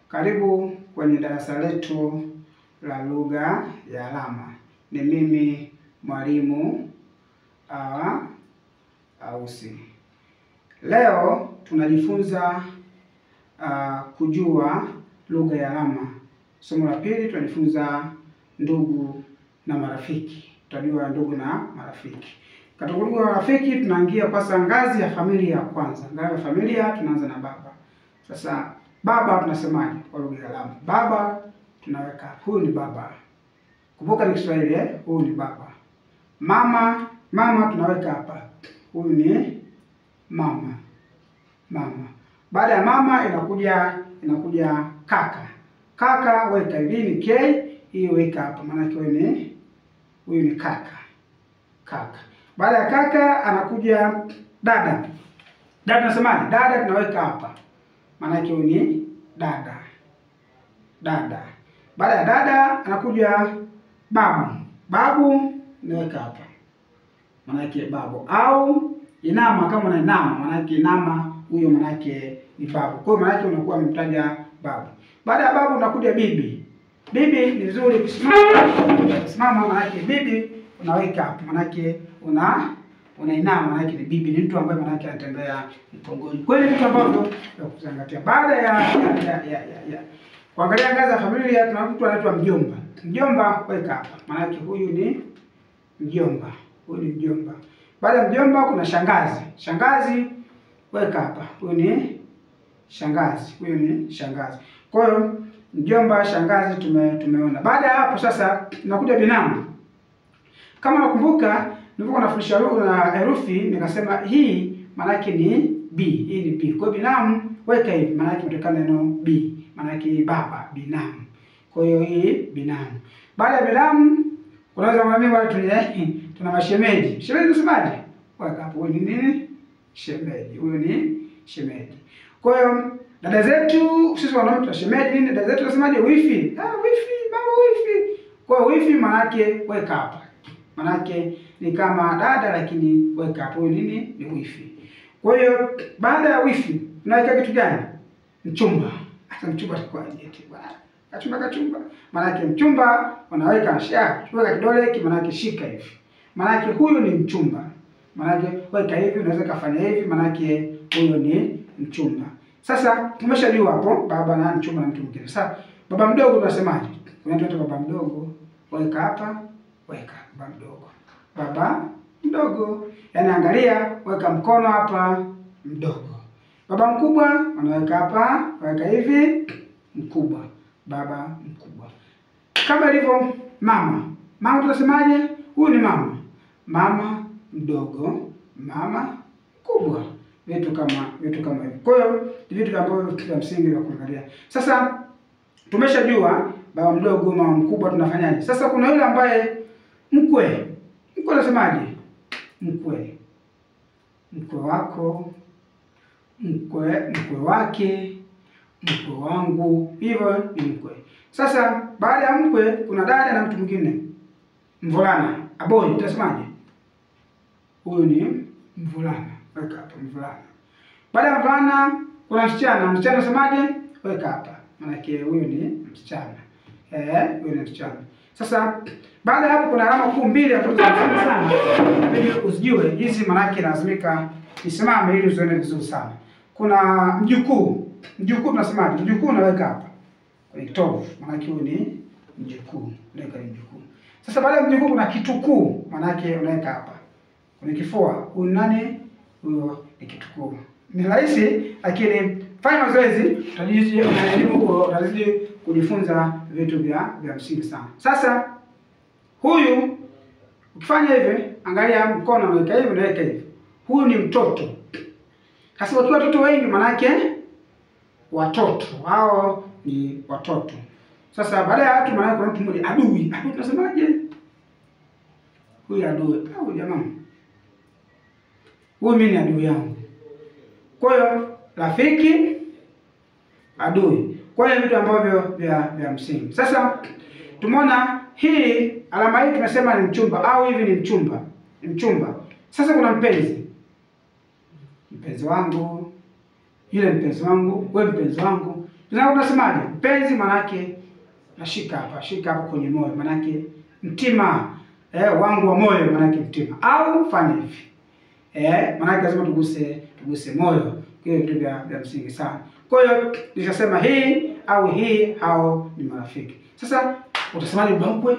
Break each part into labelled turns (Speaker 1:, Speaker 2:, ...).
Speaker 1: Karibu kwenye darasa letu la lugha ya alama. Ni mimi mwalimu Ausi. Leo tunajifunza kujua lugha ya alama. Somo la pili tunajifunza ndugu na marafiki. Tutajua ndugu na marafiki. Katika lugha ya marafiki tunaingia kwanza ngazi ya familia ya kwanza. Ngazi ya familia tunaanza na baba. Sasa baba tunasemaje kwa lugha ya alama? Baba tunaweka huyu ni baba. Kumbuka ni Kiswahili huyu ni baba. Mama tunaweka hapa. Huyu ni mama. Baada ya mama inakuja kaka. Kaka weka hivi ni K, hii weka hapa. Maana yake huyu ni kaka. Baada ya kaka anakuja dada. Dada tunasemaje? Dada tunaweka hapa. Maana yake huyu ni dada. Baada ya dada anakuja babu. Babu naweka hapa. Maana yake babu. Au inama, kama una inama, maana yake inama, huyo maana yake ni babu. Kwa hiyo maana yake unakuwa umemtaja babu. Baada ya babu unakuja bibi. Bibi ni vizuri kusimama, maana yake bibi unaweka hapa. Maana yake unainama, maana yake ni bibi, ni mtu ambaye maana yake anatembea mkongoni. Kwa hiyo vitu ambavyo vya kuzingatia. Baada ya kuangalia ngazi ya familia, tuna mtu anaitwa mjomba. Mjomba weka hapa. Maana yake huyu ni mjomba. Baada ya mjomba kuna shangazi. Shangazi weka hapa. Huyu ni shangazi. Kwa hiyo mjomba, shangazi tumeona. Baada ya hapo sasa tunakuja binamu. Kama nakumbuka nilipokuwa nafundisha lugha na herufi nikasema hii maana yake ni B. Hii ni B. Kwa hiyo binamu weka hivi, maana yake kutokana neno B. Maana yake baba, binamu. Kwa hiyo hii binamu. Baada ya binamu unaweza kuambia wale tuna mashemeji. Shemeji unasemaje? Weka hapo. Huyu ni nini? Shemeji. Huyu ni shemeji. Kwa hiyo dada zetu sisi wanaume tuna shemeji nini? Dada zetu tunasemaje? Wifi. Wifi, mama wifi. Kwa hiyo wifi maana yake weka hapa. Maana yake ni kama dada lakini weka hapo. Huyu nini? Ni wifi. Kwa hiyo baada ya wifi tunaweka kitu gani? Mchumba. Hata mchumba atakuwa eti bwana. Kachumba. Maana yake mchumba unaweka weka kidole hiki, maana yake shika hivi. Maana yake huyu ni mchumba. Maana yake weka hivi, unaweza kufanya hivi, maana yake huyu ni mchumba. Sasa tumeshajua hapo baba na mchumba na mtu mwingine. Sasa baba mdogo tunasemaje? Unaitwa baba mdogo. Weka hapa, weka baba mdogo. Yaani angalia, weka mkono hapa, mdogo. Baba mkubwa unaweka hapa, weka hivi, mkubwa. Baba mkubwa. Kama ilivyo mama. Mama tunasemaje? Huyu ni mama. Mama mdogo, mama kubwa. Vitu kama hivyo. Kwa hiyo vitu ambavyo vya msingi vya kuangalia. Sasa tumeshajua baba mdogo, mama mkubwa tunafanya. Sasa kuna yule ambaye mkwe. Mkwe unasemaje? Mkwe wako, mkwe wake, mkwe wangu, hivyo ni mkwe. Sasa baada ya mkwe kuna dada na mtu mwingine. Mvulana, aboy, utasemaje? Huyu ni mvulana. Weka hapa mvulana. Baada ya mvulana kuna msichana. Msichana unasemaje? Weka hapa. Maana yake huyu ni msichana. Huyu ni msichana. Sasa baada ya hapo kuna alama kuu mbili ambazo zinafanya sana. Ili usijue hizi, maana yake lazimika isimame ili uzione vizuri sana. Kuna mjukuu. Mjukuu tunasemaje? Mjukuu unaweka hapa. Kwenye kitovu. Maana yake huyu ni mjukuu. Unaweka mjukuu. Sasa baada ya mjukuu kuna kitukuu. Maana yake unaweka hapa. Kwenye kifua. Huyu nani? Huyo ni kitukuu. Ni rahisi lakini fanya mazoezi utazidi kujifunza vitu vya msingi sana. Sasa huyu ukifanya hivi, angalia mkono unaweka hivi, unaweka hivi. Huyu ni mtoto. Sasa wakiwa watoto wengi maana yake watoto. Hao ni watoto. Sasa baada ya watu maana kuna mtu mmoja adui. Adui tunasemaje? Huyu adui. Au jamaa. Huyu mimi ni adui yangu. Kwa hiyo rafiki, adui. Kwa hiyo vitu ambavyo vya msingi. Sasa tumeona hii alama hii tumesema ni mchumba au hivi ni mchumba. Ni mchumba. Sasa kuna mpenzi. Mpenzi wangu, yule mpenzi wangu, wewe mpenzi wangu. Tunasemaje? Mpenzi manake nashika hapa, shika hapo kwenye moyo, manake mtima wangu wa moyo, manake mtima. Au fanya hivi. Manake lazima tuguse moyo. Hiyo vitu vya msingi sana. Kwa hiyo nitasema hii au ni marafiki. Sasa utasemaje baba mkwe?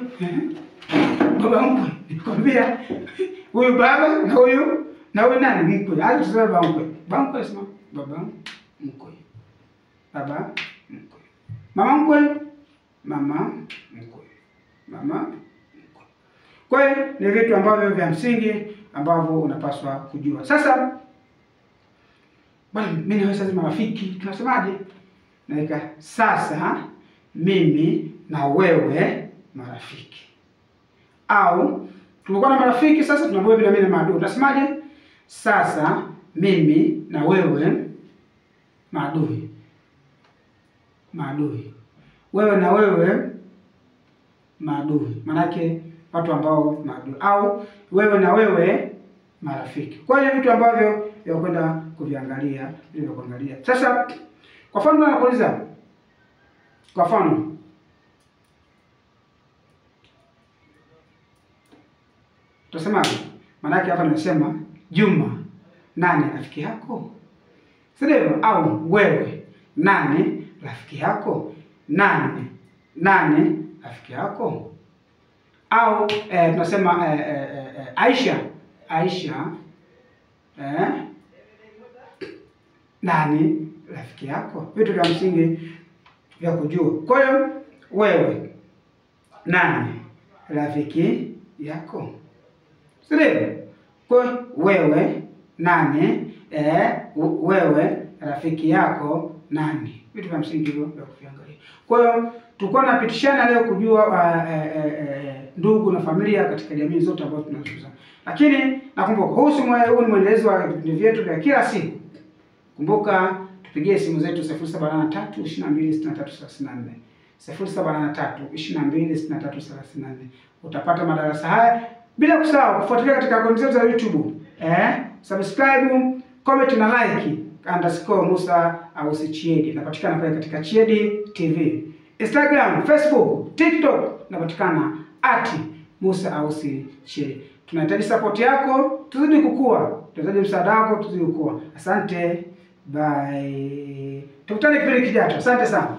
Speaker 1: Baba mkwe. Nikwambia huyu baba na huyu nani mkwe? Hadi tuseme baba mkwe. Baba mkwe sema baba mkwe. Baba mkwe. Mama mkwe. Mama mkwe. Mama mkwe. Kwa hiyo ni vitu ambavyo vya msingi ambavyo unapaswa kujua. Sasa bwana, mimi na wewe marafiki, tunasemaje? Naweka sasa mimi na wewe marafiki. Au tulikuwa na marafiki, sasa tunaambiwa bila mimi na maadui. Tunasemaje? Sasa mimi na wewe maadui. Maadui. Wewe na wewe maadui. Manake watu ambao maadui. Au wewe na wewe marafiki. Kwa hiyo vitu ambavyo ya kwenda kuviangalia, vile kuangalia. Sasa kwa mfano nakuuliza. Kwa mfano tutasemaje? Maana hapa nimesema Juma nani rafiki yako? Sio? Au wewe nani rafiki yako? Nani rafiki yako? Au tunasema Aisha nani rafiki yako? Vitu vya msingi vya kujua. Kwa hiyo wewe nani rafiki yako? Sio? Kwa wewe nani wewe rafiki yako nani? Vitu vya msingi vya kuangalia. Kwa hiyo tulikuwa tunapitishana leo kujua ndugu na familia katika jamii zote ambazo tunazungumza. Lakini nakumbuka huu ni mwendelezo wa vipindi vyetu vya kila siku. Kumbuka tupigie simu zetu 0783 22 63 34. 0783 22 63 34. Utapata madarasa haya bila kusahau kufuatilia katika akaunti zetu za YouTube. Subscribe, comment na like _Musa Ausi Chiedi. Napatikana pale katika Chiedi TV. Instagram, Facebook, TikTok napatikana @Musa Ausi Chiedi. Tunahitaji support yako, tuzidi kukua. Tunahitaji msaada wako, tuzidi kukua. Asante. Bye. Tukutane kipindi kijacho. Asante sana.